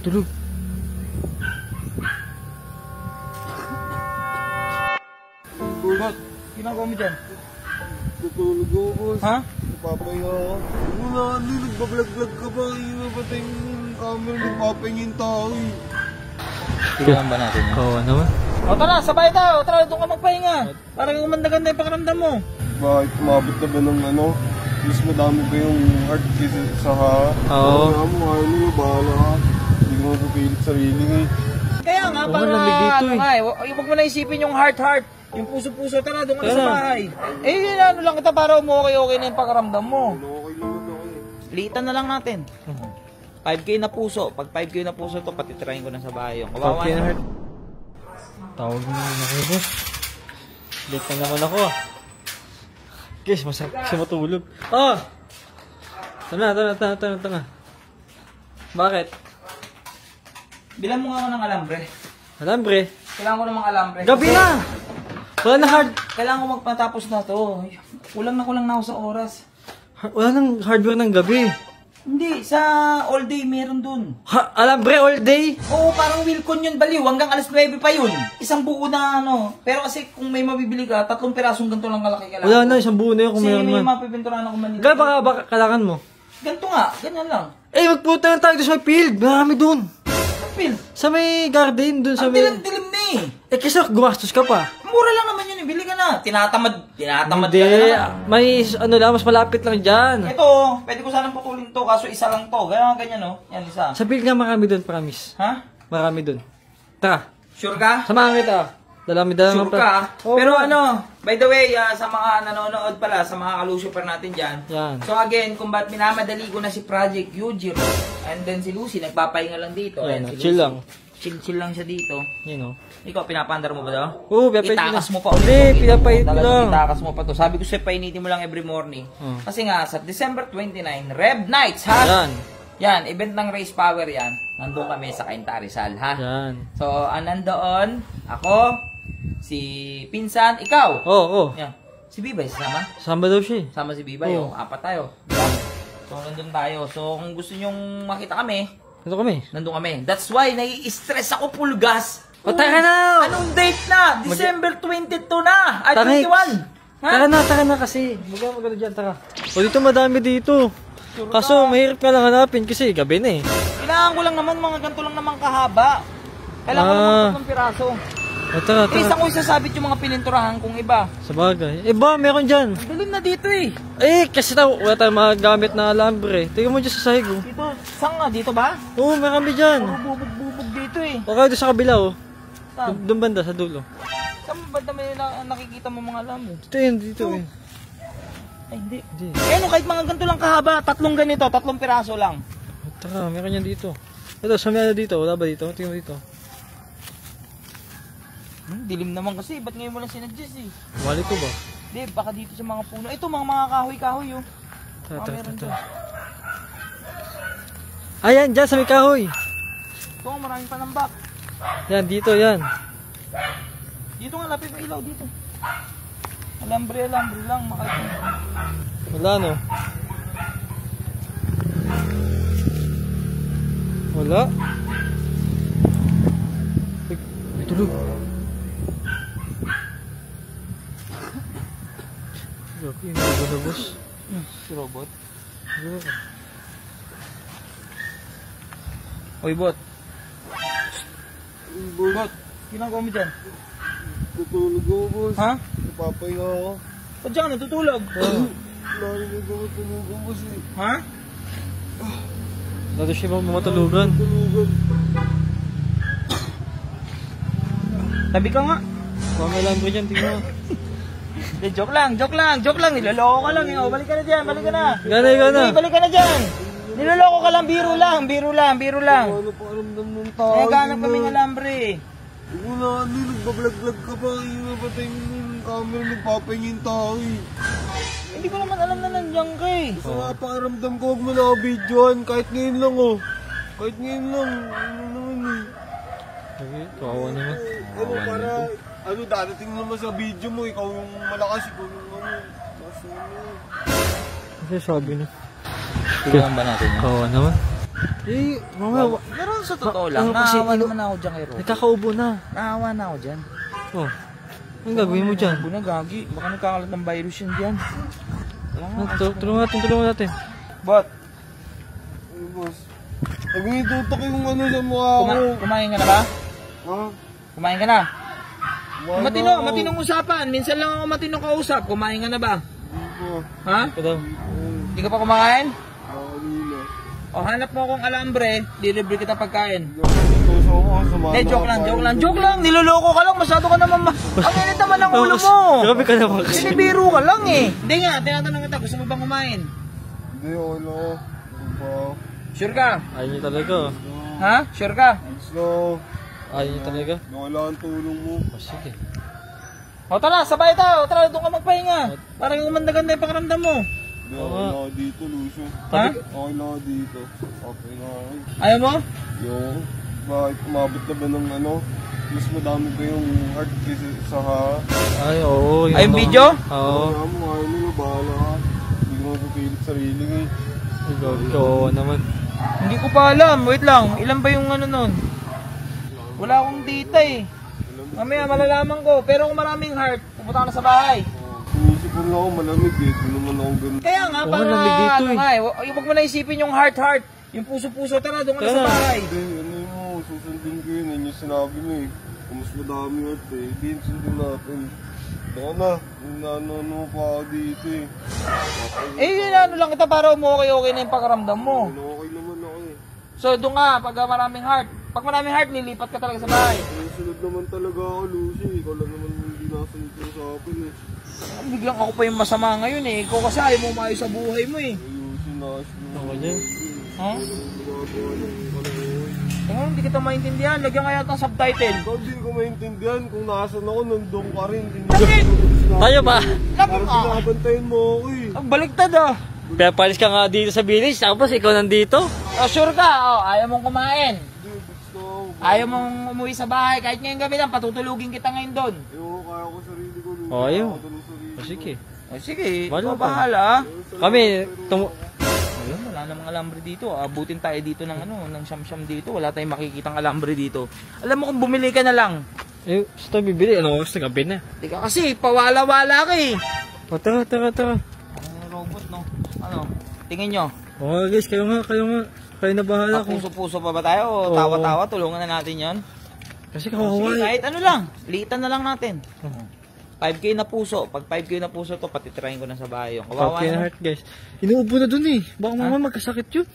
May tulog. Bulat, ginagawa mo dyan? Tutulog ako, boss. Ha? Napapahinga ako. Wala, nagbablog-vlog ka ba? Iwabatay mo yung camera, nagpapahinga yung tao eh. Tignan ba natin yun? Oo naman. O tara, sabay tayo. Tara, doon ka magpahinga. Para gumanda-ganda yung pakiramdam mo. Bakit umabot na ba ng ano? Mas madami ba yung heart kaysa sa ha? Oo. Kaya mo, ano, bahala ka. Hindi ko mapapilit sarili eh. Kaya nga, Oo, para lamig dito eh. Huwag mo na isipin yung heart. Yung puso-puso, tara, doon ka na sa bahay. Eh, ano lang kita para okay na yung pakiramdam mo. Okay lang ako eh. Liitan na lang natin. 5K na puso. Pag 5K na puso to, patitirahin ko na sa bahay yung kawawa Okay na na. heart. Tawag mo naman ako, boss. Late na naman ako ah. Guys, masarap kasi matulog. Oh! Tana. Bakit? Bilang mo nga ako ng alambre. Alambre? Kailangan ko namang alambre. Gabi na! Wala na hard... Kailangan ko magpatapos na to. Kulang na ako sa oras. Wala nang hardware ng gabi. Hindi, sa all day meron dun. Ha? Alambre all day? Oo, parang Wilcon yun, baliw. Hanggang alas 9 pa yun. Isang buo na ano. Pero kasi kung may mabibili ka, 3 pirasong ganito lang kalaki kailangan. Wala na, isang buo na yun kung kasi mayroon may man. mapipinturahan ako manila. Kaya baka kailangan mo? Ganito nga, ganyan lang. Eh, magpunta lang tayo doon sa may field. Marami doon. Phil, Sa may garden, doon sa ang may... dilim-dilim na eh. Eh, kasi gumastos ka pa. Mura lang naman yun, bili ka na. Tinatamad Hindi, ka na naman. may ano lang, mas malapit lang dyan. Ito, pwede ko sanang putulin to, kaso isa lang to. Ganyan no? Yan, isa. Sa field nga marami doon, promise. Ha? Marami doon. Tara, Sure ka? samahan kita. Dala Sure ka? Oo, Pero man. ano, by the way, sa mga nanonood pala, sa mga kalusuper natin dyan. Yan. So again, kung ba't minamadali ko na si Project Yujiro, and then si Lucy, nagpapahinga lang dito. Ayan, Ayan, si chill Lucy. lang. Chill lang siya dito. Yun o. Ikaw, pinapandar mo ba daw? Oo, pinapait ko Itakas na. mo pa. Hindi, pinapait ko Talagang lang. Itakas mo pa to. Sabi ko sa'yo, painitin mo lang every morning. Kasi nga, sa December 29, Rev Nights, ha? Yan. Yan, event ng Race Power yan. Nandun kami sa Cainta Rizal, ha? Yan. So, nandoon, ako, si Pinsan, ikaw. Oo. Yan. Si Bibay, sasama? Samba daw siya eh. Sama si Bibay, Oo. 4 tayo. So, nandun tayo. So, kung gusto nyong makita kami, Ito kami. nandun kami. That's why, nai-stress ako, pulgas. O, tara na! Anong date na? December 22 na! Ay, Tara, 21! Ha? Tara na kasi. Magano dyan, tara. O, dito madami dito. Kaso, mahirap ka lang hanapin kasi gabi na eh. Kailangan ko lang naman, mga ganito lang naman kahaba. Kailangan ko naman 3 piraso. O, tara. Isang ko isasabit yung mga pininturahan kong iba. Sa bagay. Eh ba, meron dyan. Dilim na dito eh. Eh, kasi wala tayong magamit na alambre. Tingnan mo dyan sa sahig oh. Dito, saan nga? Dito ba? Oo, marami dyan. Puro bubog-bubog dito eh. O kaya doon sa kabila oh. Saan? Doon banda, sa dulo. Saan ba may nakikita mo mga alam mo? Dito yun, dito eh. Ay, hindi. Hindi. Eh, no, kahit mga ganito lang kahaba, 3 ganito, 3 piraso lang. O, tara, meron yan dito. Ito, sa may dito. Wala ba dito? Tingnan mo dito. Dilim naman kasi, ba't ngayon mo lang sinadjust eh? Wali ko ba? Hindi, baka dito sa mga puno. Ito, mga kahoy-kahoy oh. Tara. Ayan, dyan sa may kahoy. Ito, maraming panambak. Yan, dito, yan. Dito nga, lapit ng ilaw dito. Alambre lang, makakita. Wala, no? Wala. May tulog. Gagi, may nabos. Si Robot. Gagi. Oy, Bot. Bot, ginagawa mo dyan? Tutulog ako, boss. Ha? Napapahinga ako. Ba't dyan ka natutulog? Narinig ako tulog ako, boss eh. Ha? Dito siya matulugan. Tulugan. Tabi ka nga. Baka may lambre dyan, tingnan mo. De, joke lang. Niloloko ka lang. Oh, balik ka na dyan, balik ka na. Gana. Hey, balik ka na dyan. Niloloko ka lang, biro lang. Ano pa aramdam ng tao? Eh, ganap kami ng alambre. Wala, nagbablog-vlog ka ba? Iwabatay mo yung camera, nagpapahinga yung tao eh. Hindi ko naman alam na nandiyan ka eh. Sa nga pakiramdam ko, huwag mo na ako videoan. Kahit ngayon lang oh. Kahit ngayon lang. Ano naman eh. Sige, kawawa naman. Ano para, ano dadating naman sa video mo, ikaw yung malakas, ikaw yung ano. Tapos ano. Kasi sabi na. Tignan ba natin yun? Kawawa naman. Eh, mga... Pero sa totoo lang, ano kasi, naawa naman ako dyan kay Robot. Nagkakaubo na. Naawa na ako dyan. Oh. Anong gagawin mo dyan? Buna gagi, baka nagkakalat ng virus yun dyan. Tulungan natin. Bot, Ay, boss. Sabi nga tutok yung ano sa mukha ko. kumain ka na ba? Ha? Kumain ka na? Kumain na ako. Matinong usapan. Minsan lang ako matinong kausap. Kumain ka na ba? Hindi po. Ha? Ito daw. Hindi ka pa kumain? Kanina. O hanap mo akong alambre, dilibre kita pagkain. Tuso ko sumama. Hindi, joke lang. Niloloko ka lang. Masyado ka naman ang init naman ang ulo mo. Grabe ka naman kasi. Sinibiro ka lang eh. Hindi nga, tinatanong kita. Gusto mo bang kumain? Hindi, wala. Ano Sure ka? Ayaw niyo talaga. Ha? Sure ka? So, Ayaw niyo talaga. kailangan tulong mo. Oh, sige. O tara, sabay tayo. Tara, doon ka magpahinga. Para yung umanda-ganda yung pakiramdam mo. Hindi, okay na ako dito, Lucio. Ha? Okay na ako dito. Okay na ako. Ayaw mo? Yo, bakit umabot na ba ng ano? Mas madami pa yung heart kasi sa ha? Ay, oo. Ay, yung video? Oo. Kaya mo, ayaw mo na, bahala ka. Hindi ko mapipilit sarili ko eh. Oo naman. Hindi ko pa alam. Wait lang. Ilan ba yung ano nun? Wala akong data eh. Mamaya malalaman ko. Pero kung maraming heart, pupunta ka na sa bahay. Sinisip ko na ako malamig eh. Ito naman ako ganun. Kaya nga, Oo, para malamig dito ano eh. nga eh. Huwag mo na isipin yung heart. Yung puso-puso. Tara, doon ka na sa Tara. bahay. Hindi, ano mo, susundin ko yun. Yan yung sinabi mo eh. Kung mas madami heart eh. Hindi yun sundin natin. Baka na, ano pa ako dito eh. Eh, ano lang kita para okay na yung pakaramdam mo. Okay naman ako eh. So, doon ka, pag maraming heart. Pag maraming heart, lilipat ka talaga sa bahay. Sunod naman talaga ako, Lucy. Ikaw lang naman hindi nasunod ko sa akin eh. Biglang ako pa yung masama ngayon eh. Ikaw kasi ayaw mo maayos sa buhay mo eh. Lucy, naas mo. Ako dyan. Ha? Gumagawa ng panahon. Tingnan, hindi kita maintindihan. Lagyan kaya ng subtitle. Ikaw di ko maintindihan kung nasan ako, nandun ka rin. Bakit? Tayo ba? Lapit Parang ka. binabantayan mo ako eh. Ang baliktad ah. Pero palis ka nga dito sa village, tapos ikaw nandito. Oh, sure ka? Oh, ayaw mong kumain. Hindi, gusto ako. Ayaw mong umuwi sa bahay. Kahit ngayong gabi lang, patutulugin kita ngayon doon. Ewan ko, kaya ko sarili ko. Lucy. Oh, ayaw. Kaya ko ng sarili O sige. Oh, sige, Wala ikaw pa. bahala. Kami, Ayun, wala namang alambre dito. Abutin tayo dito ng ano, ng siyam-siyam dito. Wala tayong makikitang alambre dito. Alam mo kung bumili ka na lang. eh, saan tayo bibili? Ano oras na gabi na? Di ka kasi, pawala-wala ka eh. O, tara. Ano robot no? Ano? Tingin nyo. O guys, kayo nga. Kayo na bahala kung... Puso-puso pa ba tayo? O Oo. tawa-tawa? Tulungan na natin yon. Kasi Sige, kawawa eh. kahit ano lang. Liitan na lang natin. 5K na puso. Pag 5K na puso to, patitirahin ko na sa bahay yung. Kawawa Pagka na naman. heart guys. Inuubo na dun eh. Baka mamaya magkasakit yun.